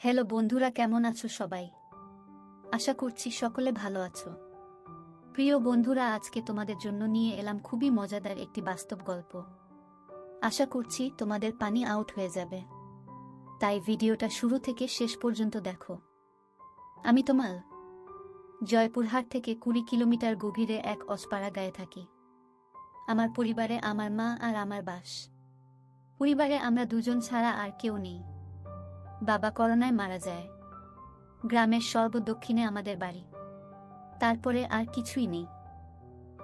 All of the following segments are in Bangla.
হ্যালো বন্ধুরা, কেমন আছো সবাই? আশা করছি সকলে ভালো আছো। প্রিয় বন্ধুরা, আজকে তোমাদের জন্য নিয়ে এলাম খুবই মজাদার একটি বাস্তব গল্প। আশা করছি তোমাদের পানি আউট হয়ে যাবে, তাই ভিডিওটা শুরু থেকে শেষ পর্যন্ত দেখো। আমি তোমাল, জয়পুরহাট থেকে 20 কিলোমিটার গভীরে এক অজপাড়া গায়ে থাকি। আমার পরিবারে আমার মা আর আমার বাস। পরিবারে আমরা দুজন ছাড়া আর কেউ নেই। বাবা করোনায় মারা যায়। গ্রামের সর্বদক্ষিণে আমাদের বাড়ি। তারপরে আর কিছুই নেই।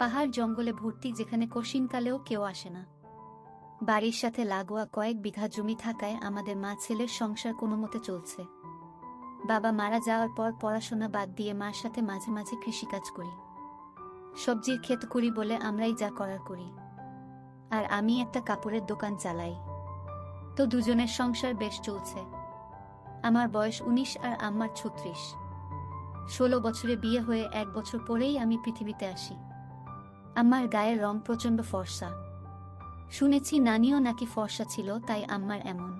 পাহাড় জঙ্গলে ভর্তি, যেখানে কশিনকালেও কেউ আসে না। বাড়ির সাথে লাগোয়া কয়েক বিঘা জমি থাকায় আমাদের মা ছেলের সংসার কোনোমতে চলছে। বাবা মারা যাওয়ার পর পড়াশোনা বাদ দিয়ে মার সাথে মাঝে মাঝে কৃষিকাজ করি। সবজির ক্ষেত করি বলে আমরাই যা করার করি। আর আমি একটা কাপড়ের দোকান চালাই। তো দুজনের সংসার বেশ চলছে। আমার বয়স 19 আর আম্মার 36। 16 বছরে বিয়ে হয়ে 1 বছর পরেই আমি পৃথিবীতে আসি। আম্মার গায়ের রং প্রচণ্ড ফর্সা। শুনেছি নানিও নাকি ফর্সা ছিল, তাই আম্মার এমন।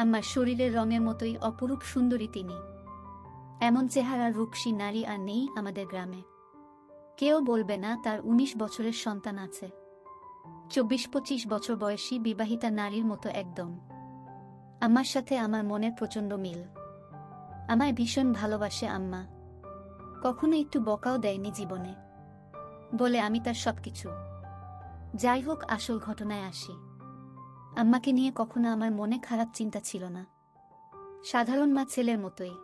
আম্মার শরীরের রঙের মতোই অপরূপ সুন্দরী তিনি। এমন চেহারার রূপসী নারী আর নেই আমাদের গ্রামে। কেউ বলবে না তার 19 বছরের সন্তান আছে। 24-25 বছর বয়সী বিবাহিতা নারীর মতো একদম। আম্মার সাথে আমার মনের প্রচণ্ড মিল। আমায় ভীষণ ভালোবাসে আম্মা। কখনো একটু বকাও দেয়নি জীবনে, বলে আমি তার সবকিছু। যাই হোক, আসল ঘটনায় আসি। আম্মাকে নিয়ে কখনো আমার মনে খারাপ চিন্তা ছিল না। সাধারণ মা ছেলের মতোই।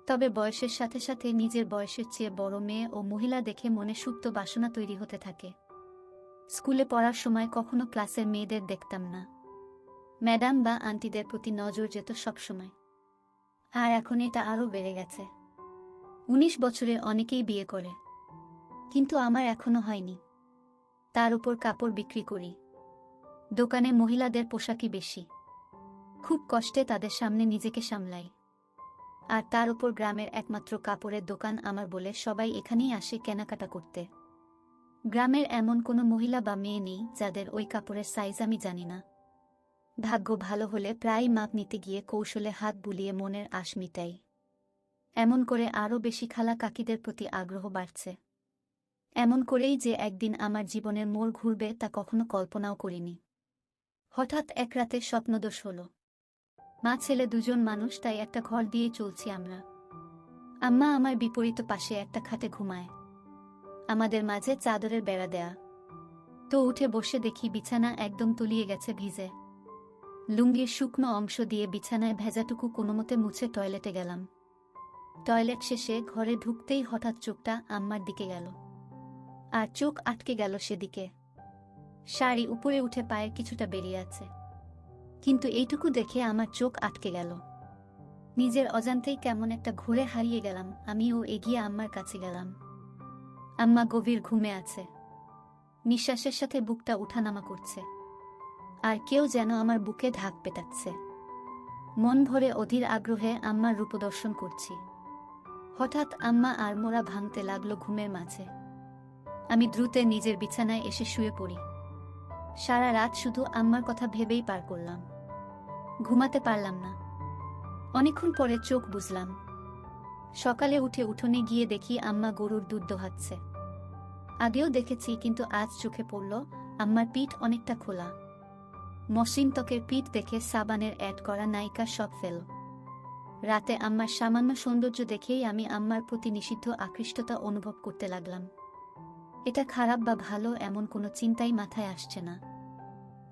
তবে বয়সের সাথে সাথে নিজের বয়সের চেয়ে বড় মেয়ে ও মহিলা দেখে মনে সুপ্ত বাসনা তৈরি হতে থাকে। স্কুলে পড়ার সময় কখনো ক্লাসের মেয়েদের দেখতাম না। ম্যাডাম বা আন্টিদের প্রতি নজর যেত সবসময়। আর এখন এটা আরও বেড়ে গেছে। 19 বছরে অনেকেই বিয়ে করে, কিন্তু আমার এখনো হয়নি। তার উপর কাপড় বিক্রি করি। দোকানে মহিলাদের পোশাকই বেশি। খুব কষ্টে তাদের সামনে নিজেকে সামলাই। আর তার উপর গ্রামের একমাত্র কাপড়ের দোকান আমার বলে সবাই এখানেই আসে কেনাকাটা করতে। গ্রামের এমন কোনো মহিলা বা মেয়ে নেই যাদের ওই কাপড়ের সাইজ আমি জানি না। ভাগ্য ভালো হলে প্রায় মাপ নিতে গিয়ে কৌশলে হাত বুলিয়ে মনের আশ মিটাই। এমন করে আরও বেশি খালা কাকিদের প্রতি আগ্রহ বাড়ছে। এমন করেই যে একদিন আমার জীবনের মোড় ঘুরবে তা কখনো কল্পনাও করিনি। হঠাৎ এক রাতে স্বপ্নদোষ হলো। মা ছেলে দুজন মানুষ, তাই একটা ঘর দিয়ে চলছি আমরা। আম্মা আমার বিপরীত পাশে একটা খাটে ঘুমায়। আমাদের মাঝে চাদরের বেড়া দেয়া। তো উঠে বসে দেখি বিছানা একদম তলিয়ে গেছে ভিজে। লুঙ্গির শুকনো অংশ দিয়ে বিছানায় ভেজাটুকু কোনোমতে মুছে টয়লেটে গেলাম। টয়লেট শেষে ঘরে ঢুকতেই হঠাৎ চোখটা আম্মার দিকে গেল। আর চোখ আটকে গেল সেদিকে। শাড়ি উপরে উঠে পায়ের কিছুটা বেরিয়ে আছে, কিন্তু এইটুকু দেখে আমার চোখ আটকে গেল। নিজের অজান্তেই কেমন একটা ঘুরে হারিয়ে গেলাম। আমিও এগিয়ে আম্মার কাছে গেলাম। আম্মা গভীর ঘুমে আছে। নিঃশ্বাসের সাথে বুকটা উঠানামা করছে, আর কেউ যেন আমার বুকে ঢাক পেটাচ্ছে। মন ভরে অধীর আগ্রহে আম্মার রূপদর্শন করছি। হঠাৎ আম্মা আড়মোড়া ভাঙতে লাগলো ঘুমের মাঝে। আমি দ্রুত নিজের বিছানায় এসে শুয়ে পড়ি। সারা রাত শুধু আম্মার কথা ভেবেই পার করলাম। ঘুমাতে পারলাম না। অনেকক্ষণ পরে চোখ বুজলাম। সকালে উঠে উঠোনে গিয়ে দেখি আম্মা গরুর দুধ দোহাচ্ছে। আগেও দেখেছি, কিন্তু আজ চোখে পড়ল আম্মার পিঠ অনেকটা খোলা। মসৃণ ত্বকের পিঠ দেখে সাবানের অ্যাড করা নায়িকা সব ফেল। রাতে আম্মার সামান্য সৌন্দর্য দেখেই আমি আম্মার প্রতি নিষিদ্ধ আকৃষ্টতা অনুভব করতে লাগলাম। এটা খারাপ বা ভালো এমন কোনো চিন্তাই মাথায় আসছে না।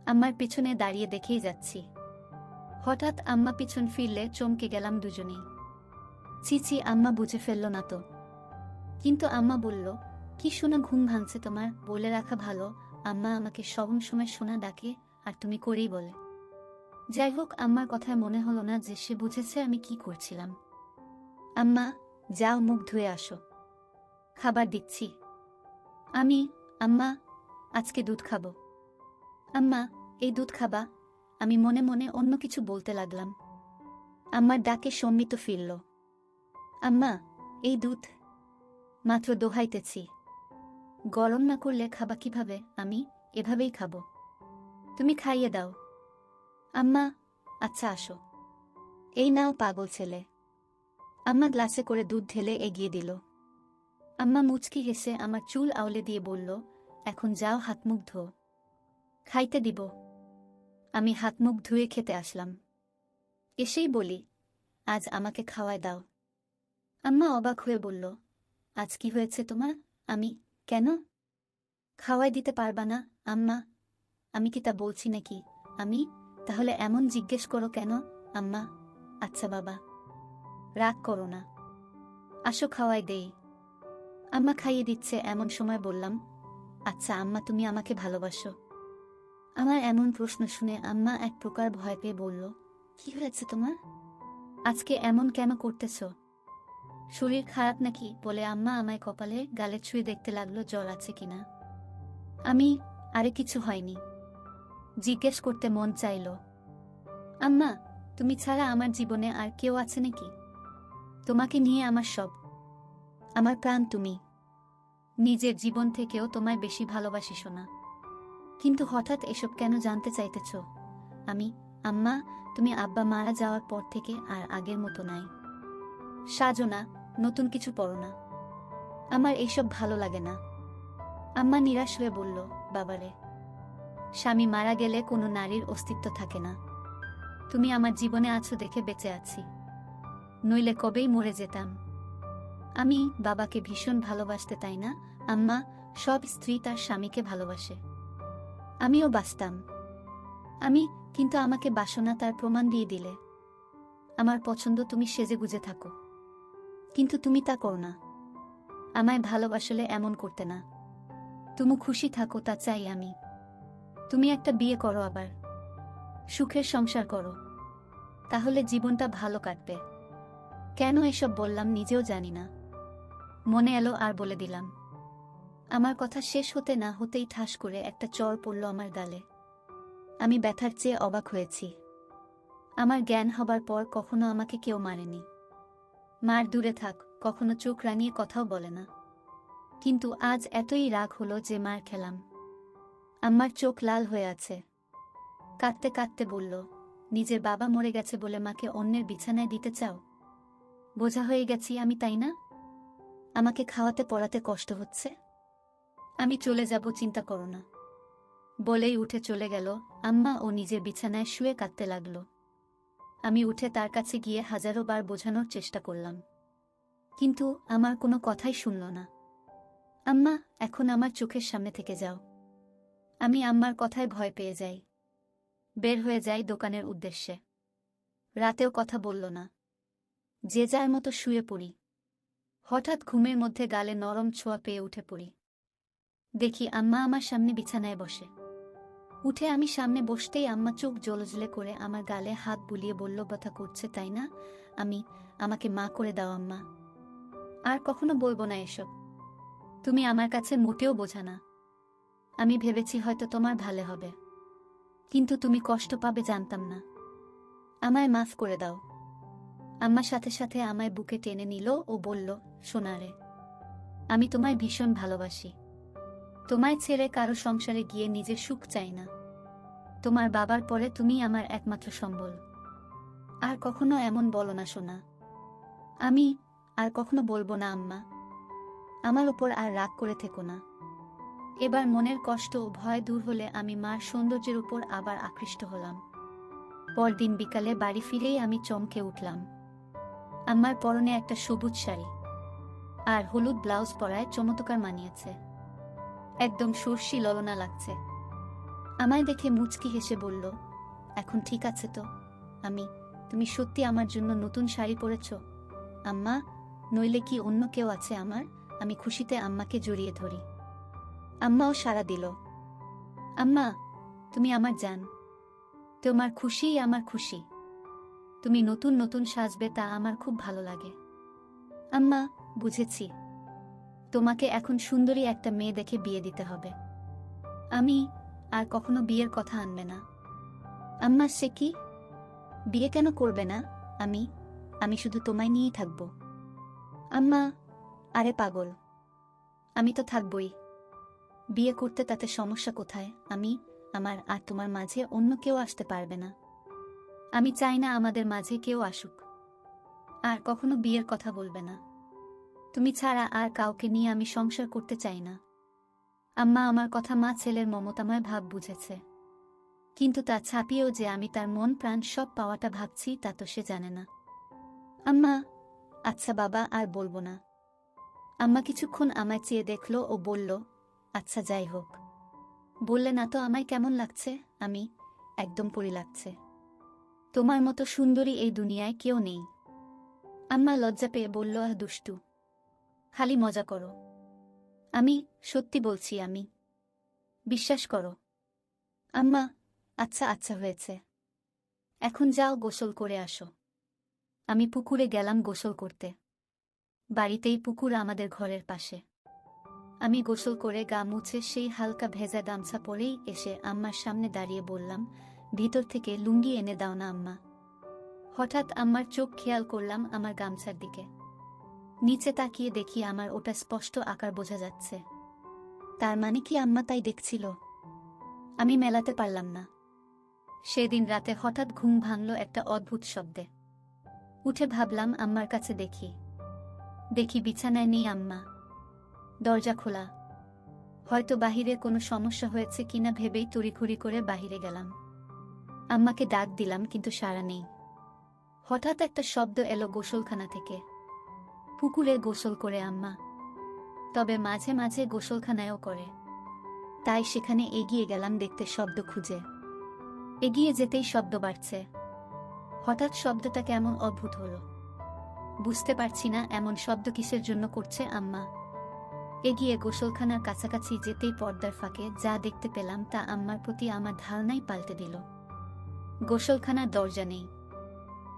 আম্মার পিছনে দাঁড়িয়ে দেখেই যাচ্ছি। হঠাৎ আম্মা পিছন ফিরলে চমকে গেলাম দুজনেই। ছি, আম্মা বুঝে ফেলল না তো? কিন্তু আম্মা বলল, কি সোনা, ঘুম ভাঙছে তোমার? বলে রাখা ভালো, আম্মা আমাকে সব সময় সোনা ডাকে, আর তুমি করেই বলে। যাই হোক, আম্মার কথায় মনে হলো না যে সে বুঝেছে আমি কি করছিলাম। আম্মা, যাও মুখ ধুয়ে আসো, খাবার দিচ্ছি। আম্মা, আজকে দুধ খাবো। আম্মা, এই দুধ খাবা? আমি মনে মনে অন্য কিছু বলতে লাগলাম। আম্মার ডাকে সম্মিত ফিরল। আম্মা, এই দুধ মাত্র দোহাইতেছি। গরম না করলে খাবা কিভাবে? আমি এভাবেই খাবো। তুমি খাইয়ে দাও। আম্মা, আচ্ছা আসো। এই নাও পাগল ছেলে। আম্মা গ্লাসে করে দুধ ঢেলে এগিয়ে দিল। আম্মা মুচকি হেসে আমার চুল আউলে দিয়ে বলল, এখন যাও হাত মুখ ধো, খাইতে দিব। আমি হাত মুখ ধুয়ে খেতে আসলাম। এসেই বলি, আজ আমাকে খাওয়ায় দাও। আম্মা অবাক হয়ে বলল, আজ কি হয়েছে তোমার? আমি, কেন? খাওয়াই দিতে পারবা না আম্মা? আমি কি তা বলছি নাকি? আমি, তাহলে এমন জিজ্ঞেস করো কেন? আম্মা, আচ্ছা বাবা, রাগ করো না, আসো খাওয়াই দেই। আম্মা খাইয়ে দিচ্ছে এমন সময় বললাম, আচ্ছা আম্মা, তুমি আমাকে ভালোবাসো? আমার এমন প্রশ্ন শুনে আম্মা এক প্রকার ভয় পেয়ে বলল, কি হয়েছে তোমার? আজকে এমন কেন করতেছ? শরীর খারাপ নাকি? বলে আম্মা আমায় কপালে গালে ছুঁয়ে দেখতে লাগলো জ্বর আছে কিনা। আমি, আরে কিছু হয়নি, জিজ্ঞেস করতে মন চাইল। আম্মা, তুমি ছাড়া আমার জীবনে আর কেউ আছে নাকি? তোমাকে নিয়ে আমার সব, আমার প্রাণ তুমি। নিজের জীবন থেকেও তোমায় বেশি ভালোবাসি সোনা। কিন্তু হঠাৎ এসব কেন জানতে চাইতেছ? আমি, আম্মা, তুমি আব্বা মারা যাওয়ার পর থেকে আর আগের মতো নাই। সাজো না, নতুন কিছু পড়ো না, আমার এইসব ভালো লাগে না। আম্মা নিরাশ হয়ে বলল, বাবারে, স্বামী মারা গেলে কোনো নারীর অস্তিত্ব থাকে না। তুমি আমার জীবনে আছো দেখে বেঁচে আছি, নইলে কবেই মরে যেতাম। আমি বাবাকে ভীষণ ভালোবাসতে, তাই না আম্মা? সব স্ত্রী তার স্বামীকে ভালোবাসে, আমিও বাসতাম। আমি, কিন্তু আমাকে বাসনা তার প্রমাণ দিয়ে দিলে। আমার পছন্দ তুমি সেজেগুজে থাকো, কিন্তু তুমি তা করো না। আমায় ভালোবাসলে এমন করতে না। তুমি খুশি থাকো, তা চাই আমি। তুমি একটা বিয়ে করো, আবার সুখের সংসার করো, তাহলে জীবনটা ভালো কাটবে। কেন এসব বললাম নিজেও জানি না, মনে এলো আর বলে দিলাম। আমার কথা শেষ হতে না হতেই ঠাস করে একটা চড় পড়ল আমার গালে। আমি ব্যথার চেয়ে অবাক হয়েছি। আমার জ্ঞান হবার পর কখনো আমাকে কেউ মারেনি। মার দূরে থাক, কখনো চোখ রাঙিয়ে কথাও বলে না। কিন্তু আজ এতই রাগ হলো যে মার খেলাম। আম্মার চোখ লাল হয়ে আছে, কাঁদতে কাঁদতে বলল, নিজের বাবা মরে গেছে বলে মাকে অন্যের বিছানায় দিতে চাও? বোঝা হয়ে গেছি আমি, তাই না? আমাকে খাওয়াতে পড়াতে কষ্ট হচ্ছে, আমি চলে যাব, চিন্তা করো না। বলেই উঠে চলে গেল। আম্মা ও নিজের বিছানায় শুয়ে কাঁদতে লাগল। আমি উঠে তার কাছে গিয়ে হাজারো বার বোঝানোর চেষ্টা করলাম, কিন্তু আমার কোনো কথাই শুনল না। আম্মা, এখন আমার চোখের সামনে থেকে যাও। আমি আম্মার কথায় ভয় পেয়ে যাই, বের হয়ে যাই দোকানের উদ্দেশ্যে। রাতেও কথা বলল না, যে যার মতো শুয়ে পড়ি। হঠাৎ ঘুমের মধ্যে গালে নরম ছোঁয়া পেয়ে উঠে পড়ি। দেখি আম্মা আমার সামনে বিছানায় বসে। উঠে আমি সামনে বসতেই আম্মা চোখ জ্বলজ্বলে করে আমার গালে হাত বুলিয়ে বলল, ব্যথা করছে তাই না? আমি, আমাকে মা করে দাও আম্মা, আর কখনো বলবো না এসব। তুমি আমার কাছে মোটেও বোঝা না। আমি ভেবেছি হয়তো তোমার ভালো হবে, কিন্তু তুমি কষ্ট পাবে জানতাম না। আমায় মাফ করে দাও। আম্মার সাথে সাথে আমায় বুকে টেনে নিল ও বলল, সোনারে, আমি তোমায় ভীষণ ভালোবাসি। তোমায় ছেড়ে কারো সংসারে গিয়ে নিজের সুখ চাই না। তোমার বাবার পরে তুমি আমার একমাত্র সম্বল। আর কখনো এমন বলো না সোনা। আমি, আর কখনো বলবো না আম্মা। আমার উপর আর রাগ করে থেকো না। এবার মনের কষ্ট ও ভয় দূর হলে আমি মার সৌন্দর্যের উপর আবার আকৃষ্ট হলাম। পরদিন বিকালে বাড়ি ফিরেই আমি চমকে উঠলাম। আম্মার পরনে একটা সবুজ শাড়ি আর হলুদ ব্লাউজ পরায় চমৎকার মানিয়েছে, একদম সর্ষি ললনা লাগছে। আমায় দেখে মুচকি হেসে বলল, এখন ঠিক আছে তো? আমি, তুমি সত্যি আমার জন্য নতুন শাড়ি পরেছ আম্মা? নইলে কি অন্য কেউ আছে আমার? আমি খুশিতে আম্মাকে জড়িয়ে ধরি। আম্মাও সাড়া দিল। আম্মা, তুমি আমার জান, তোমার খুশিই আমার খুশি। তুমি নতুন নতুন সাজবে, তা আমার খুব ভালো লাগে। আম্মা, বুঝেছি, তোমাকে এখন সুন্দরী একটা মেয়ে দেখে বিয়ে দিতে হবে। আমি, আর কখনো বিয়ের কথা আনবে না। আম্মা, সে কি? বিয়ে কেন করবে না? আমি, আমি শুধু তোমায় নিয়েই থাকব। আম্মা, আরে পাগল, আমি তো থাকবই। বিয়ে করতে তাতে সমস্যা কোথায়? আমি, আমার আর তোমার মাঝে অন্য কেউ আসতে পারবে না। আমি চাই না আমাদের মাঝে কেউ আসুক, আর কখনো বিয়ের কথা বলবে না। তুমি ছাড়া আর কাউকে নিয়ে আমি সংসার করতে চাই না। আম্মা আমার কথা মা ছেলের মমতাময় ভাব বুঝেছে, কিন্তু তা ছাপিয়েও যে আমি তার মন প্রাণ সব পাওয়াটা ভাবছি তা তো সে জানে না। আম্মা, আচ্ছা বাবা, আর বলবো না। আম্মা কিছুক্ষণ আমায় চেয়ে দেখল ও বলল, আচ্ছা যাই হোক। বললে না তো আমায় কেমন লাগছে? আমি একদম পরি লাগছে। তোমার মতো সুন্দরী এই দুনিয়ায় কেউ নেই। আম্মা লজ্জা পেয়ে বলল, আহ দুষ্টু, খালি মজা করো। আমি সত্যি বলছি, আমি বিশ্বাস করো। আম্মা, আচ্ছা আচ্ছা হয়েছে, এখন যাও গোসল করে আসো। আমি পুকুরে গেলাম গোসল করতে। বাড়িতেই পুকুর আমাদের ঘরের পাশে। আমি গোসল করে গা মুছে সেই হালকা ভেজা গামছা পরেই এসে আম্মার সামনে দাঁড়িয়ে বললাম, ভিতর থেকে লুঙ্গি এনে দাও না আম্মা। হঠাৎ আম্মার চোখ খেয়াল করলাম আমার গামছার দিকে। নিচে তাকিয়ে দেখি আমার ওটা স্পষ্ট আকার বোঝা যাচ্ছে। তার মানে কি আম্মা তাই দেখছিল? আমি মেলাতে পারলাম না। সেদিন রাতে হঠাৎ ঘুম ভাঙল একটা অদ্ভুত শব্দে। উঠে ভাবলাম আম্মার কাছে দেখি। দেখি বিছানায় নেই আম্মা, দরজা খোলা। হয়তো বাহিরে কোনো সমস্যা হয়েছে কিনা ভেবেই তড়িঘড়ি করে বাহিরে গেলাম। আম্মাকে ডাক দিলাম কিন্তু সাড়া নেই। হঠাৎ একটা শব্দ এলো গোসলখানা থেকে। পুকুরে গোসল করে আম্মা, তবে মাঝে মাঝে গোসলখানায়ও করে। তাই সেখানে এগিয়ে গেলাম দেখতে শব্দ খুঁজে। এগিয়ে যেতেই শব্দ বাড়ছে। হঠাৎ শব্দটা কেমন অদ্ভুত হলো। বুঝতে পারছি না এমন শব্দ কিসের জন্য করছে আম্মা। এগিয়ে গোসলখানার কাছাকাছি যেতেই পর্দার ফাঁকে যা দেখতে পেলাম তা আম্মার প্রতি আমার ধারণাই পাল্টে দিল। গোসলখানার দরজা নেই,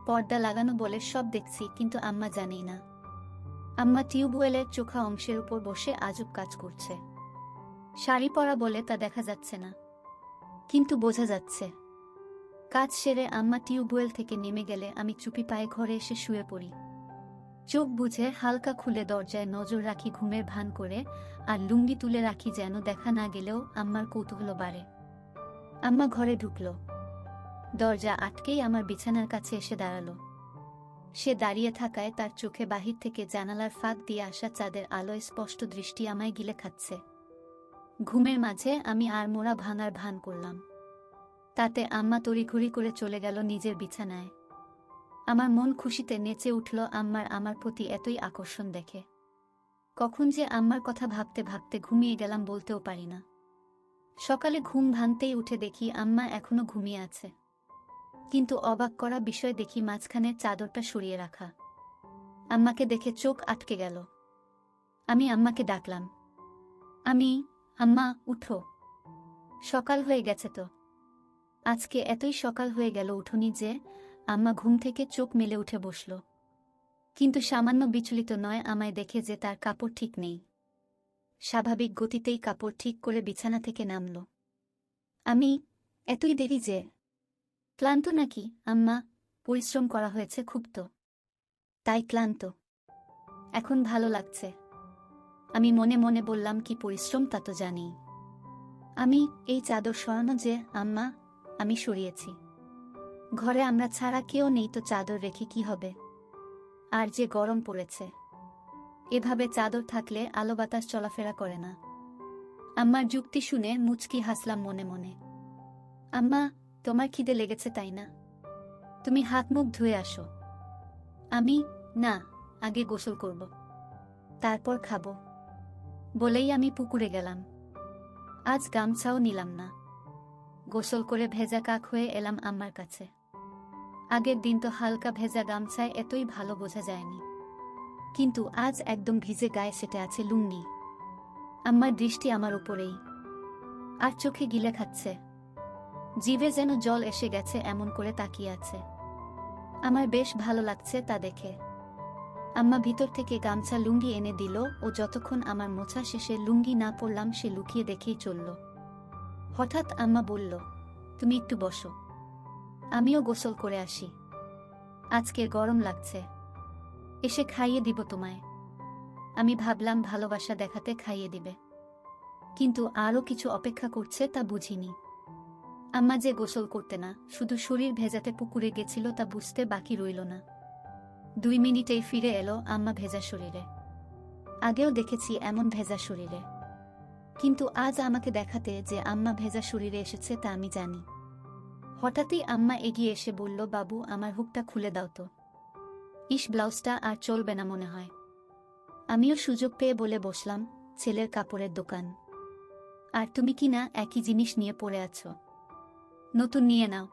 পর্দা লাগানো বলে সব দেখছি, কিন্তু আম্মা জানেই না। আম্মা টিউবওয়েলের চোখা অংশের উপর বসে আজব কাজ করছে। শাড়ি পরা বলে তা দেখা যাচ্ছে না, কিন্তু বোঝা যাচ্ছে। কাজ সেরে আম্মা টিউবওয়েল থেকে নেমে গেলে আমি চুপি পায়ে ঘরে এসে শুয়ে পড়ি। চোখ বুঝে হালকা খুলে দরজায় নজর রাখি ঘুমের ভান করে, আর লুঙ্গি তুলে রাখি যেন দেখা না গেলেও আম্মার কৌতূহল বাড়ে। আম্মা ঘরে ঢুকল। দরজা আটকেই আমার বিছানার কাছে এসে দাঁড়ালো। সে দাঁড়িয়ে থাকায় তার চোখে বাহির থেকে জানালার ফাঁক দিয়ে আসা চাঁদের আলোয় স্পষ্ট দৃষ্টি আমায় গিলে খাচ্ছে। ঘুমের মাঝে আমি আর মোড়া ভাঙার ভান করলাম। তাতে আম্মা তড়িঘড়ি করে চলে গেল নিজের বিছানায়। আমার মন খুশিতে নেচে উঠল আম্মার আমার প্রতি এতই আকর্ষণ দেখে। কখন যে আম্মার কথা ভাবতে ভাবতে ঘুমিয়ে গেলাম বলতেও পারি না। সকালে ঘুম ভাঙতেই উঠে দেখি আম্মা এখনো ঘুমিয়ে আছে, কিন্তু অবাক করা বিষয় দেখি মাঝখানের চাদরটা সরিয়ে রাখা। আম্মাকে দেখে চোখ আটকে গেল। আমি আম্মাকে ডাকলাম, আম্মা উঠো, সকাল হয়ে গেছে তো। আজকে এতই সকাল হয়ে গেল উঠোনি যে? আম্মা ঘুম থেকে চোখ মেলে উঠে বসল, কিন্তু সামান্য বিচলিত নয় আমায় দেখে যে তার কাপড় ঠিক নেই। স্বাভাবিক গতিতেই কাপড় ঠিক করে বিছানা থেকে নামল। আমি, এতই দেরি যে? ক্লান্ত নাকি আম্মা? পরিশ্রম করা হয়েছে খুব তো, তাই ক্লান্ত। এখন ভালো লাগছে। আমি মনে মনে বললাম, কি পরিশ্রম তা তো জানি। এই চাদর সরানো যে আম্মা, আমি সরিয়েছি। ঘরে আমরা ছাড়া কেউ নেই, তো চাদর রেখে কি হবে? আর যে গরম পড়েছে, এভাবে চাদর থাকলে আলো বাতাস চলাফেরা করে না। আম্মার যুক্তি শুনে মুচকি হাসলাম মনে মনে। আম্মা, তোমার খিদে লেগেছে তাই না? তুমি হাত মুখ ধুয়ে আসো। আমি, না, আগে গোসল করব, তারপর খাবো। বলেই আমি পুকুরে গেলাম। আজ গামছাও নিলাম না। গোসল করে ভেজা কাক হয়ে এলাম আম্মার কাছে। আগের দিন তো হালকা ভেজা গামছায় এতই ভালো বোঝা যায়নি, কিন্তু আজ একদম ভিজে গায়ে সেটে আছে লুঙ্গি। আম্মার দৃষ্টি আমার উপরেই, আর চোখে গিলে খাচ্ছে। জিভে যেন জল এসে গেছে এমন করে তাকিয়ে আছে। আমার বেশ ভালো লাগছে তা দেখে। আম্মা ভিতর থেকে গামছা লুঙ্গি এনে দিল, ও যতক্ষণ আমার মোছা শেষে লুঙ্গি না পরলাম সে লুকিয়ে দেখেই চলল। হঠাৎ আম্মা বলল, তুমি একটু বসো, আমিও গোসল করে আসি। আজকে গরম লাগছে, এসে খাইয়ে দিব তোমায়। আমি ভাবলাম ভালোবাসা দেখাতে খাইয়ে দিবে, কিন্তু আরও কিছু অপেক্ষা করছে তা বুঝিনি। আম্মা যে গোসল করতে না, শুধু শরীর ভেজাতে পুকুরে গেছিল তা বুঝতে বাকি রইল না। 2 মিনিটেই ফিরে এলো আম্মা ভেজা শরীরে। আগেও দেখেছি এমন ভেজা শরীরে, কিন্তু আজ আমাকে দেখাতে যে আম্মা ভেজা শরীরে এসেছে তা আমি জানি। হঠাৎই আম্মা এগিয়ে এসে বলল, বাবু আমার হুকটা খুলে দাও তো। ব্লাউজটা আর চলবে না মনে হয়। আমিও সুযোগ পেয়ে বলে বসলাম, ছেলের কাপড়ের দোকান, আর তুমি কি না একই জিনিস নিয়ে পড়ে আছো? নতুন নিয়ে নাও,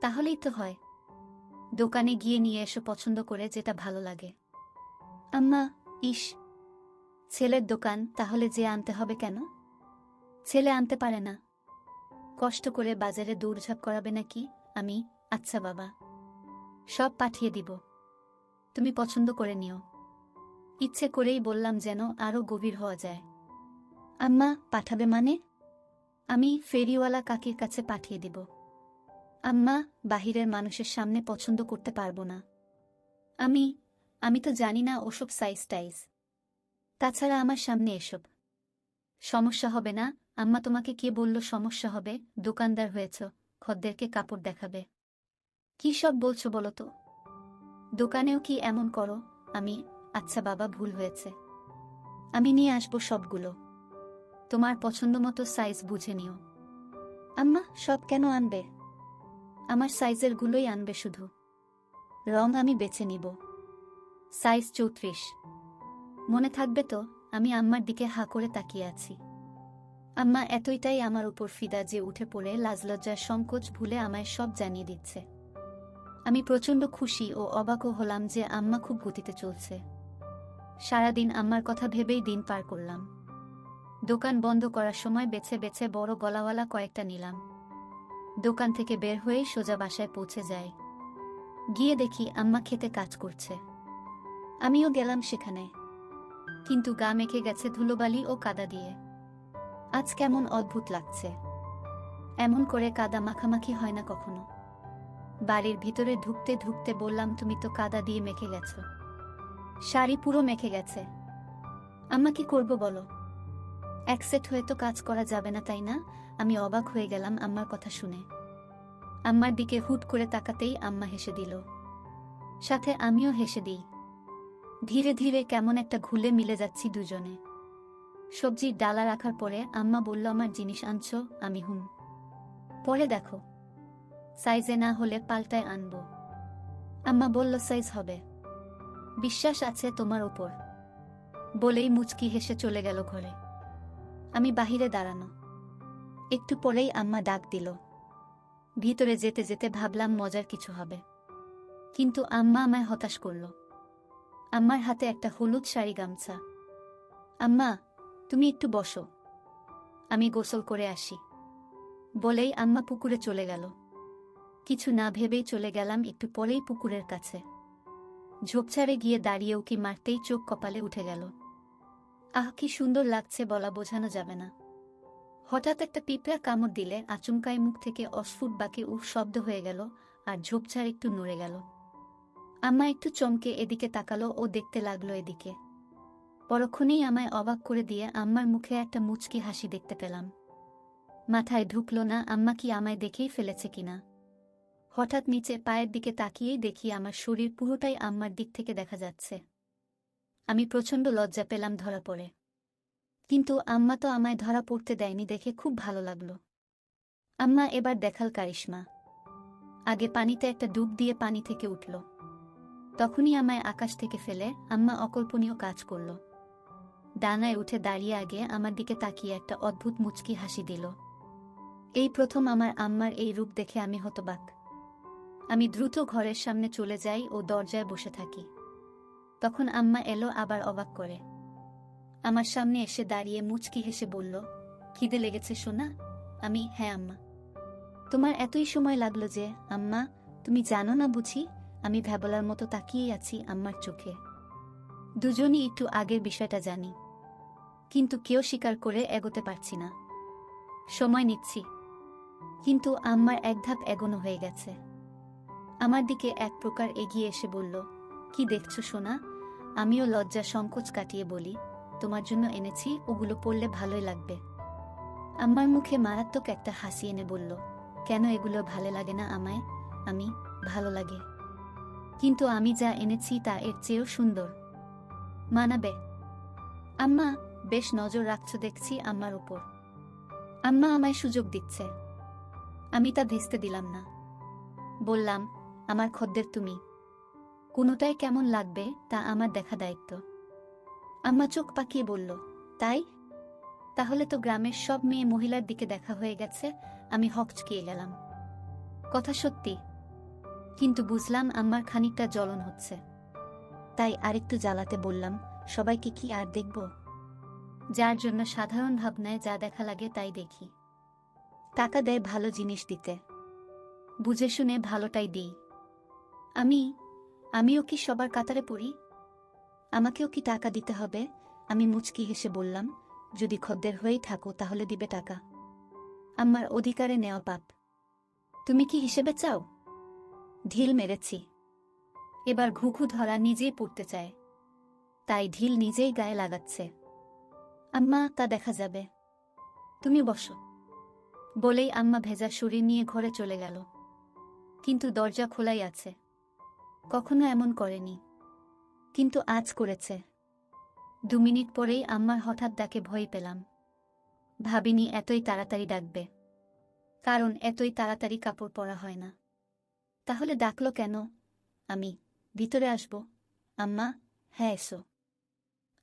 তাহলেই তো হয়। দোকানে গিয়ে নিয়ে এসো পছন্দ করে যেটা ভালো লাগে। আম্মা, ছেলের দোকান, তাহলে যে আনতে হবে কেন? ছেলে আনতে পারে না? কষ্ট করে বাজারে দৌড়ঝাঁপ করাবে নাকি? আমি, আচ্ছা বাবা, সব পাঠিয়ে দিব, তুমি পছন্দ করে নিও। ইচ্ছে করেই বললাম যেন আরো গভীর হওয়া যায়। আম্মা, পাঠাবে মানে? আমি ফেরিওয়ালা কাকির কাছে পাঠিয়ে দিব। আম্মা, বাহিরের মানুষের সামনে পছন্দ করতে পারবো না। আমি তো জানি না ওসব সাইজ টাইজ। তাছাড়া আমার সামনে এসব সমস্যা হবে না। আম্মা, তোমাকে কে বলল সমস্যা হবে? দোকানদার হয়েছ, খদ্দেরকে কাপড় দেখাবে। কি সব বলছো বলো তো? দোকানেও কি এমন করো? আমি, আচ্ছা বাবা, ভুল হয়েছে, আমি নিয়ে আসবো সবগুলো। তোমার পছন্দ মতো সাইজ বুঝে নিও। আম্মা, সব কেন আনবে? আমার সাইজের গুলোই আনবে শুধু, রং আমি বেছে নিব। সাইজ 34, মনে থাকবে তো? আমি আম্মার দিকে হা করে তাকিয়ে আছি। আম্মা এতটাই আমার উপর ফিদা যে উঠে পড়ে লাজলজ্জার সংকোচ ভুলে আমায় সব জানিয়ে দিচ্ছে। আমি প্রচণ্ড খুশি ও অবাকও হলাম যে আম্মা খুব গতিতে চলছে। সারাদিন আম্মার কথা ভেবেই দিন পার করলাম। দোকান বন্ধ করার সময় বেছে বেছে বড় গলাওয়ালা কয়েকটা নিলাম। দোকান থেকে বের হয়ে সোজা বাসায় পৌঁছে যায়। গিয়ে দেখি আম্মা খেতে কাজ করছে। আমিও গেলাম সেখানে, কিন্তু গা মেখে গেছে ধুলোবালি ও কাদা দিয়ে। আজ কেমন অদ্ভুত লাগছে। এমন করে কাদা মাখামাখি হয় না কখনো। বাড়ির ভিতরে ঢুকতে ঢুকতে বললাম, তুমি তো কাদা দিয়ে মেখে গেছ, শাড়ি পুরো মেখে গেছে। আম্মা, কি করব বলো? একসেট হয়ে তো কাজ করা যাবে না, তাই না? আমি অবাক হয়ে গেলাম আম্মার কথা শুনে। আম্মার দিকে হুট করে তাকাতেই আম্মা হেসে দিল, সাথে আমিও হেসে দিই। ধীরে ধীরে কেমন একটা ঘুলে মিলে যাচ্ছি দুজনে। সবজির ডালা রাখার পরে আম্মা বলল, আমার জিনিস আনছো? আমি পরে দেখো, সাইজে না হলে পাল্টায় আনবো। আম্মা বলল, সাইজ হবে, বিশ্বাস আছে তোমার ওপর, বলেই মুচকি হেসে চলে গেল ঘরে। আমি বাহিরে দাঁড়ানো। একটু পরেই আম্মা ডাক দিল। ভিতরে যেতে যেতে ভাবলাম মজার কিছু হবে, কিন্তু আম্মা আমায় হতাশ করল। আম্মার হাতে একটা হলুদ শাড়ি গামছা। আম্মা, তুমি একটু বসো, আমি গোসল করে আসি, বলেই আম্মা পুকুরে চলে গেল। কিছু না ভেবেই চলে গেলাম একটু পরেই পুকুরের কাছে। ঝোপঝাড়ে গিয়ে দাঁড়িয়ে উকি মারতেই চোখ কপালে উঠে গেল। আহ, কি সুন্দর লাগছে, বলা বোঝানো যাবে না। হঠাৎ একটা পিঁপড়া কামড় দিলে আচমকায় মুখ থেকে অস্ফুট বাকি উফ শব্দ হয়ে গেল, আর ঝোপঝাড় একটু নড়ে গেল। আম্মা একটু চমকে এদিকে তাকালো ও দেখতে লাগলো এদিকে। পরক্ষণেই আমায় অবাক করে দিয়ে আম্মার মুখে একটা মুচকি হাসি দেখতে পেলাম। মাথায় ঢুকলো না আম্মা কি আমায় দেখেই ফেলেছে কিনা। হঠাৎ নিচে পায়ের দিকে তাকিয়েই দেখি আমার শরীর পুরোটাই আম্মার দিক থেকে দেখা যাচ্ছে। আমি প্রচণ্ড লজ্জা পেলাম ধরা পড়ে, কিন্তু আম্মা তো আমায় ধরা পড়তে দেয়নি দেখে খুব ভালো লাগলো। আম্মা এবার দেখাল কারিশমা। আগে পানিতে একটা ডুব দিয়ে পানি থেকে উঠল, তখনই আমায় আকাশ থেকে ফেলে আম্মা অকল্পনীয় কাজ করল। ডানায় উঠে দাঁড়িয়ে আগে আমার দিকে তাকিয়ে একটা অদ্ভুত মুচকি হাসি দিল। এই প্রথম আমার আম্মার এই রূপ দেখে আমি হতবাক। আমি দ্রুত ঘরের সামনে চলে যাই ও দরজায় বসে থাকি। তখন আম্মা এলো আবার অবাক করে। আমার সামনে এসে দাঁড়িয়ে মুচকি হেসে বলল, খিদে লেগেছে সোনা? আমি, হ্যাঁ আম্মা। তোমার এতই সময় লাগলো যে? আম্মা, তুমি জানো না বুঝি? আমি ভ্যাবলার মতো তাকিয়েই আছি আম্মার চোখে। দুজনই একটু আগের বিষয়টা জানি, কিন্তু কেউ স্বীকার করে এগোতে পারছি না। সময় নিচ্ছি, কিন্তু আম্মার এক ধাপ এগোনো হয়ে গেছে। আমার দিকে এক প্রকার এগিয়ে এসে বলল, কি দেখছো সোনা? আমিও লজ্জা সংকোচ কাটিয়ে বলি, তোমার জন্য এনেছি, ওগুলো পড়লে ভালোই লাগবে। আম্মার মুখে মারাত্মক একটা হাসি এনে বলল, কেন এগুলো ভালো লাগে না আমায়? আমি ভালো লাগে, কিন্তু আমি যা এনেছি তা এর চেয়েও সুন্দর। মানাবে? আম্মা, বেশ নজর রাখছো দেখছি আম্মার উপর। আম্মা আমায় সুযোগ দিচ্ছে। আমি তা ভেস্তে দিলাম না। বললাম, আমার খদ্দের তুমি, কোনোটাই কেমন লাগবে তা আমার দেখা দায়িত্ব। আম্মা চোখ পাকিয়ে বলল, তাই? তাহলে তো গ্রামের সব মেয়ে মহিলার দিকে দেখা হয়ে গেছে। আমি হকচকিয়ে গেলাম। কথা সত্যি, কিন্তু বুঝলাম আম্মার খানিকটা জ্বলন হচ্ছে। তাই আরেকটু জ্বালাতে বললাম, সবাইকে কি আর দেখব? যার জন্য সাধারণ ভাবনায় যা দেখা লাগে তাই দেখি। টাকা দেয় ভালো জিনিস দিতে, বুঝে শুনে ভালোটাই দিই। আমিও কি সবার কাতারে পড়ি? আমাকেও কি টাকা দিতে হবে? আমি মুচকি হেসে বললাম, যদি খদ্দের হয়েই থাকো তাহলে দিবে টাকা। আমার অধিকারে নেওয়া পাপ। তুমি কি হিসেবে চাও? ঢিল মেরেছি। এবার ঘুঘু ধরা নিজেই পড়তে চায়, তাই ঢিল নিজেই গায়ে লাগাচ্ছে। আম্মা, তা দেখা যাবে, তুমি বসো। বলেই আম্মা ভেজা শরীর নিয়ে ঘরে চলে গেল। কিন্তু দরজা খোলাই আছে। কখনো এমন করেনি, কিন্তু আজ করেছে। 2 মিনিট পরেই আম্মার হঠাৎ ডাকে ভয় পেলাম। ভাবিনি এতই তাড়াতাড়ি ডাকবে, কারণ এতই তাড়াতাড়ি কাপড় পরা হয় না। তাহলে ডাকলো কেন? আমি ভিতরে আসব? আম্মা, হ্যাঁ এসো।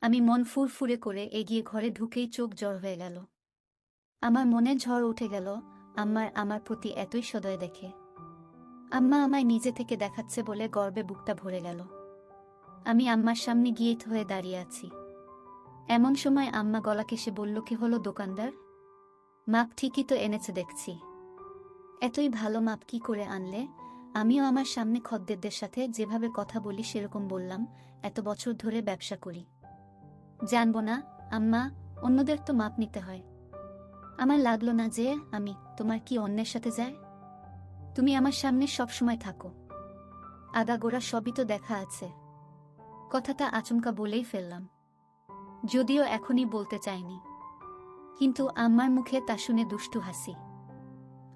আমি মন ফুরফুরে করে এগিয়ে ঘরে ঢুকেই চোখ জড় হয়ে গেল। আমার মনে ঝড় উঠে গেল আমার প্রতি এতই সদয় দেখে। আম্মা আমায় নিজে থেকে দেখাচ্ছে বলে গর্বে বুকটা ভরে গেল। আমি আম্মার সামনে গিয়ে হয়ে দাঁড়িয়ে আছি। এমন সময় আম্মা গলা কেসে বলল, কি হলো দোকানদার? মাপ ঠিকই তো এনেছে দেখছি। এতই ভালো মাপ কি করে আনলে? আমিও আমার সামনে খদ্দেরদের সাথে যেভাবে কথা বলি সেরকম বললাম, এত বছর ধরে ব্যবসা করি, জানবো না আম্মা, অন্যদের তো মাপ নিতে হয়। আমার লাগলো না যে আমি তোমার কি অন্যের সাথে যায়। তুমি আমার সামনে সব সময় থাকো, আগাগোড়া সবই তো দেখা আছে। কথাটা আচমকা বলেই ফেললাম, যদিও এখনই বলতে চাইনি। কিন্তু আম্মার মুখে তা শুনে দুষ্টু হাসি।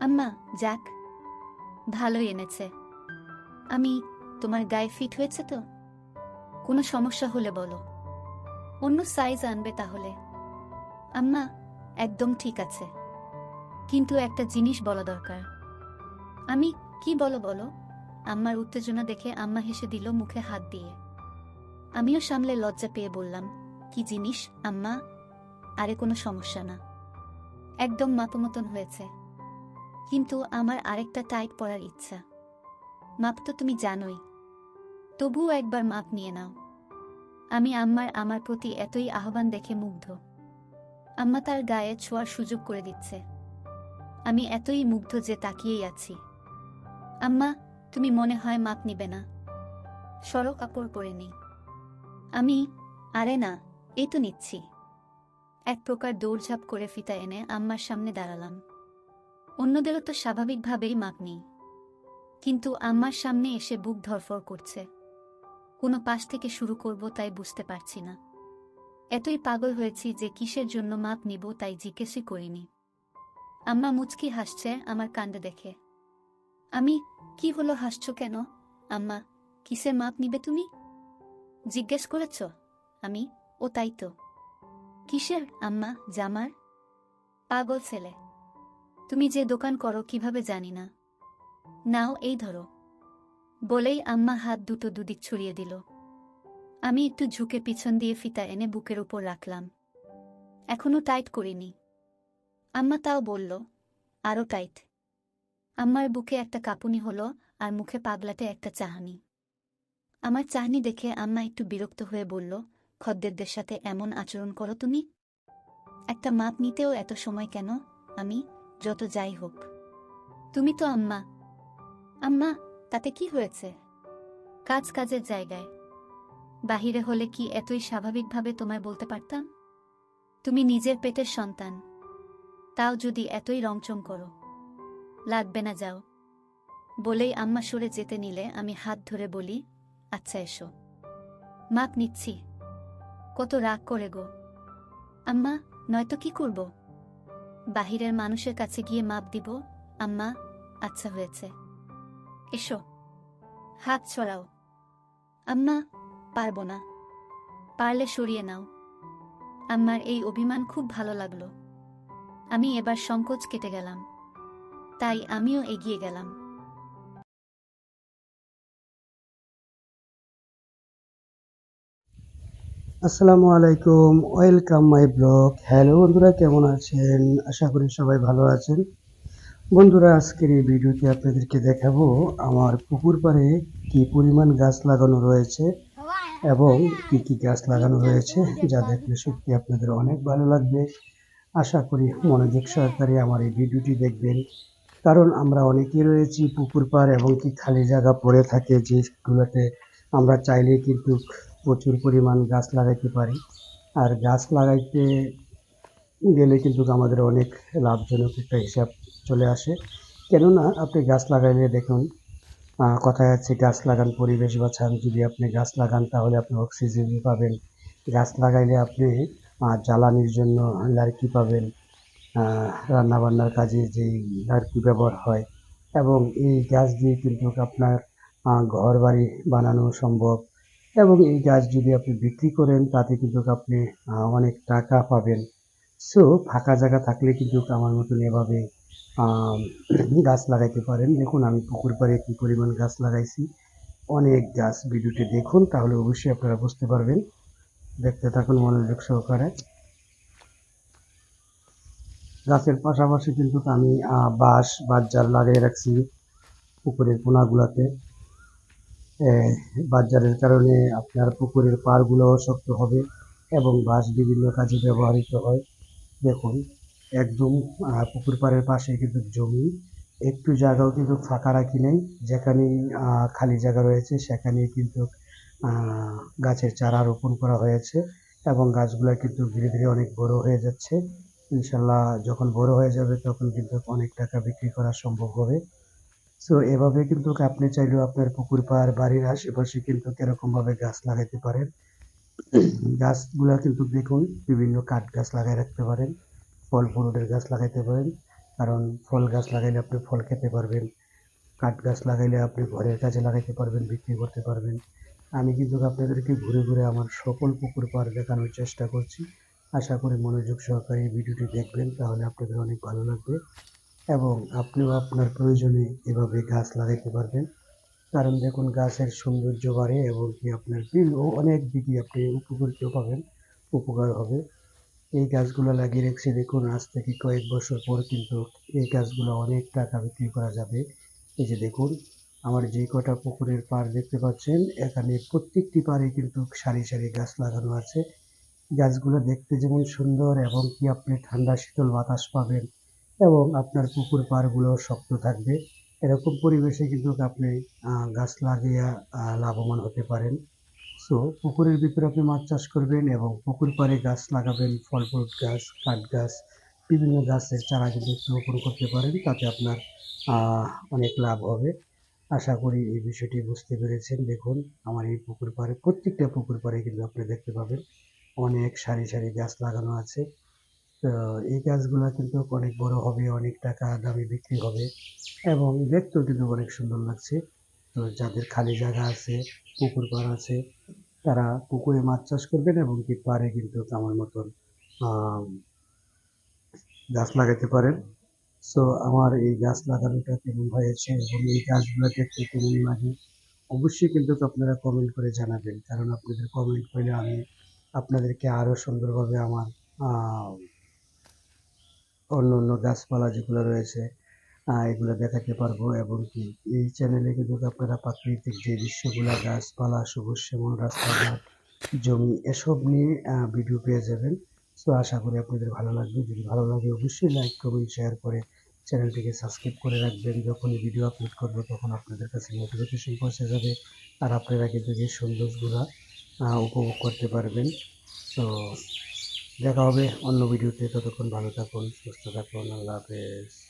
আম্মা, যাক, ভালোই এনেছে। আমি তোমার গায়ে ফিট হয়েছে তো? কোনো সমস্যা হলে বলো, অন্য সাইজ আনবে তাহলে। আম্মা, একদম ঠিক আছে, কিন্তু একটা জিনিস বলা দরকার। আমি কি? বলো। আম্মার উত্তেজনা দেখে আম্মা হেসে দিল মুখে হাত দিয়ে। আমিও সামলে লজ্জা পেয়ে বললাম, কি জিনিস আম্মা? আরে কোনো সমস্যা না, একদম মাপ মতন হয়েছে, কিন্তু আমার আরেকটা টাইট পরার ইচ্ছা। মাপ তো তুমি জানোই, তবুও একবার মাপ নিয়ে নাও। আমি আমার প্রতি এতই আহ্বান দেখে মুগ্ধ। আম্মা তার গায়ে ছোঁয়ার সুযোগ করে দিচ্ছে। আমি এতই মুগ্ধ যে তাকিয়েই আছি। আম্মা, তুমি মনে হয় মাপ নিবে না? সরো, কাপড় পরে নেই। আমি, আরে না, এই তো নিচ্ছি। এক প্রকার দৌড়ঝাঁপ করে ফিতা এনে আম্মার সামনে দাঁড়ালাম। অন্যদেরও তো স্বাভাবিকভাবেই মাপ নেই, কিন্তু আম্মার সামনে এসে বুক ধরফর করছে। কোনো পাশ থেকে শুরু করব তাই বুঝতে পারছি না। এতই পাগল হয়েছি যে কিসের জন্য মাপ নিব তাই জিজ্ঞেসই করিনি। আম্মা মুচকি হাসছে আমার কাণ্ড দেখে। আমি, কি হলো, হাসছো কেন? আম্মা, কিসের মাপ নিবে তুমি জিজ্ঞেস করেছ? আমি, ও তাই তো। কিসের আম্মা? জামার। পাগল ছেলে, তুমি যে দোকান করো কিভাবে জানি না। নাও এই ধরো। বলেই আম্মা হাত দুটো দুদিক ছড়িয়ে দিল। আমি একটু ঝুঁকে পিছন দিয়ে ফিতা এনে বুকের উপর রাখলাম। এখনো টাইট করিনি। আম্মা তাও বলল, আরো টাইট। আম্মার বুকে একটা কাঁপুনি হলো আর মুখে পাগলাটে একটা চাহনি। আমার চাহনি দেখে আম্মা একটু বিরক্ত হয়ে বলল, খদ্দেরদের সাথে এমন আচরণ করো তুমি? একটা মাপ নিতেও এত সময় কেন? আমি, যত যাই হোক, তুমি তো আম্মা। আম্মা, তাতে কি হয়েছে? কাজ কাজের জায়গায়, বাহিরে হলে কি এতই স্বাভাবিকভাবে তোমায় বলতে পারতাম? তুমি নিজের পেটের সন্তান, তাও যদি এতই রংচং করো। লাগবে না, যাও। বলেই আম্মা সরে যেতে নিলে আমি হাত ধরে বলি, আচ্ছা এসো, মাপ নিচ্ছি। কত রাগ করে গো আম্মা, নয়তো কি করব? বাহিরের মানুষের কাছে গিয়ে মাপ দিব? আম্মা, আচ্ছা হয়েছে, এসো, হাত ছড়াও। আম্মা, পারবো না। পারলে সরিয়ে নাও। আম্মার এই অভিমান খুব ভালো লাগলো। আমি এবার সংকোচ কেটে গেলাম, তাই আমিও এগিয়ে গেলাম। আসসালামু আলাইকুম, ওয়েলকাম মাই ব্লগ। হ্যালো বন্ধুরা, কেমন আছেন? আশা করি সবাই ভালো আছেন। বন্ধুরা, আজকের এই ভিডিওতে আপনাদেরকে দেখাবো আমার পুকুর পাড়ে কি পরিমাণ গাছ লাগানো রয়েছে এবং কি কি গাছ লাগানো রয়েছে, যা দেখলে সত্যি আপনাদের অনেক ভালো লাগবে। আশা করি মনোযোগ সহকারে আমার এই ভিডিওটি দেখবেন, কারণ আমরা অনেকেই রয়েছি পুকুর পাড় এবং কি খালি জায়গা পড়ে থাকে, যেগুলোতে আমরা চাইলেই কিন্তু প্রচুর পরিমাণ গাছ লাগাইতে পারি। আর গাছ লাগাইতে গেলে কিন্তু আমাদের অনেক লাভজনক একটা হিসাব চলে আসে। কেননা আপনি গাছ লাগাইলে দেখুন, কথায় আছে গাছ লাগান পরিবেশ বাঁচান। যদি আপনি গাছ লাগান তাহলে আপনি অক্সিজেন পাবেন। গাছ লাগাইলে আপনি জ্বালানির জন্য লার্কি পাবেন, রান্নাবান্নার কাজে যেই লার্কি ব্যবহার হয়, এবং এই গাছ দিয়ে কিন্তু আপনার ঘর বাড়ি বানানো সম্ভব। এবং এই গাছ যদি আপনি বিক্রি করেন তাতে কিন্তু আপনি অনেক টাকা পাবেন। সো ফাঁকা জায়গা থাকলে কিন্তু আমার মতন এভাবে আম গাছ লাগাইতে পারেন। দেখুন আমি পুকুর পাড়ে কি পরিমাণ গাছ লাগাইছি। অনেক গাছ, ভিডিওটি দেখুন তাহলে অবশ্যই আপনারা বুঝতে পারবেন। দেখতে থাকুন মনোযোগ সহকারে। গাছের পাশাপাশি কিন্তু আমি বাঁশঝাড় লাগিয়ে রাখছি পুকুরের কোনাগুলাতে। বাঁশঝাড়ের কারণে আপনার পুকুরের পাড়গুলোও শক্ত হবে এবং বাঁশ বিভিন্ন কাজে ব্যবহৃত হয়। দেখুন, একদম পুকুর পাড়ের পাশে কিন্তু জমি, একটু জায়গাও কিন্তু ফাঁকা রাখি নাই। যেখানেই খালি জায়গা রয়েছে সেখানেই কিন্তু গাছের চারা রোপণ করা হয়েছে এবং গাছগুলা কিন্তু ধীরে ধীরে অনেক বড় হয়ে যাচ্ছে। ইনশাল্লাহ যখন বড় হয়ে যাবে তখন কিন্তু অনেক টাকা বিক্রি করা সম্ভব হবে। সো এভাবে কিন্তু আপনি চাইলেও আপনার পুকুর পাড়, বাড়ির আশেপাশে কিন্তু এরকমভাবে গাছ লাগাইতে পারেন। গাছগুলা কিন্তু দেখুন, বিভিন্ন কাঠ গাছ লাগাই রাখতে পারেন, ফল ফ্রুটের গাছ লাগাইতে পারেন। কারণ ফল গাছ লাগাইলে আপনি ফল খেতে পারবেন। কাঠ গাছ লাগাইলে আপনি ঘরের কাজে লাগাইতে পারবেন, বিক্রি করতে পারবেন। আমি কিন্তু আপনাদেরকে ঘুরে ঘুরে আমার সকল পুকুর পাড় দেখানোর চেষ্টা করছি। আশা করি মনোযোগ সহকারে এই ভিডিওটি দেখবেন, তাহলে আপনাদের অনেক ভালো লাগবে এবং আপনিও আপনার প্রয়োজনে এভাবে গাছ লাগাইতে পারবেন। কারণ দেখুন, গাছের সৌন্দর্য বাড়ে এবং কি আপনার অনেক দিকে আপনি উপকৃত পাবেন, উপকার হবে। এই গাছগুলো লাগিয়ে রেখেছি দেখুন, আজ থেকে কয়েক বছর পর কিন্তু এই গাছগুলো অনেক টাকা বিক্রি করা যাবে। এই যে দেখুন, আমার যে কটা পুকুরের পাড় দেখতে পাচ্ছেন, এখানে প্রত্যেকটি পাড়ে কিন্তু সারি সারি গাছ লাগানো আছে। গাছগুলো দেখতে যেমন সুন্দর এবং কি আপনি ঠান্ডা শীতল বাতাস পাবেন এবং আপনার পুকুর পাড়গুলোও শক্ত থাকবে। এরকম পরিবেশে কিন্তু আপনি গাছ লাগিয়ে লাভবান হতে পারেন। সো পুকুরের ভিতরে আপনি মাছ চাষ করবেন এবং পুকুর পাড়ে গাছ লাগাবেন, ফল ফ্রুট গাছ, কাঠ গাছ, বিভিন্ন গাছের চারা কিন্তু রোপণ করতে পারেন, তাতে আপনার অনেক লাভ হবে। আশা করি এই বিষয়টি বুঝতে পেরেছেন। দেখুন, আমার এই পুকুর পাড়ে, প্রত্যেকটা পুকুর পাড়ে কিন্তু আপনি দেখতে পাবেন অনেক সারি সারি গাছ লাগানো আছে। তো এই গাছগুলা কিন্তু অনেক বড় হবে, অনেক টাকা দামে বিক্রি হবে এবং দেখতেও কিন্তু অনেক সুন্দর লাগছে। তো যাদের খালি জায়গা আছে, পুকুর পাড় আছে, তারা পুকুরে মাছ চাষ করবেন এবং কি পাড়ে কিন্তু আমার মতন আম গাছ লাগাতে পারেন। সো আমার এই গাছ লাগানোটা কেমন হয়েছে এবং এই গাছগুলো দেখতে কেমন লাগে, অবশ্যই কিন্তু আপনারা কমেন্ট করে জানাবেন। কারণ আপনাদের কমেন্ট করলে আমি আপনাদেরকে আরও সুন্দরভাবে আমার আ অন্য গাছপালা যেগুলো রয়েছে এগুলো দেখাতে পারবো এবং কি এই চ্যানেলে কিন্তু আপনারা প্রাকৃতিক যে দৃশ্যগুলা, গাছপালা, সবুজ শ্যামল রাস্তাঘাট, জমি, এসব নিয়ে ভিডিও পেয়ে যাবেন। সো আশা করি আপনাদের ভালো লাগবে। যদি ভালো লাগে অবশ্যই লাইক, কমেন্ট, শেয়ার করে চ্যানেলটিকে সাবস্ক্রাইব করে রাখবেন। যখনই ভিডিও আপলোড করবো তখন আপনাদের কাছে নোটিফিকেশন পৌঁছে যাবে আর আপনারা কিন্তু এই সৌন্দর্যগুলা উপভোগ করতে পারবেন। তো দেখা হবে অন্য ভিডিওতে। ততক্ষণ ভালো থাকুন, সুস্থ থাকুন। আল্লাহ হাফেজ।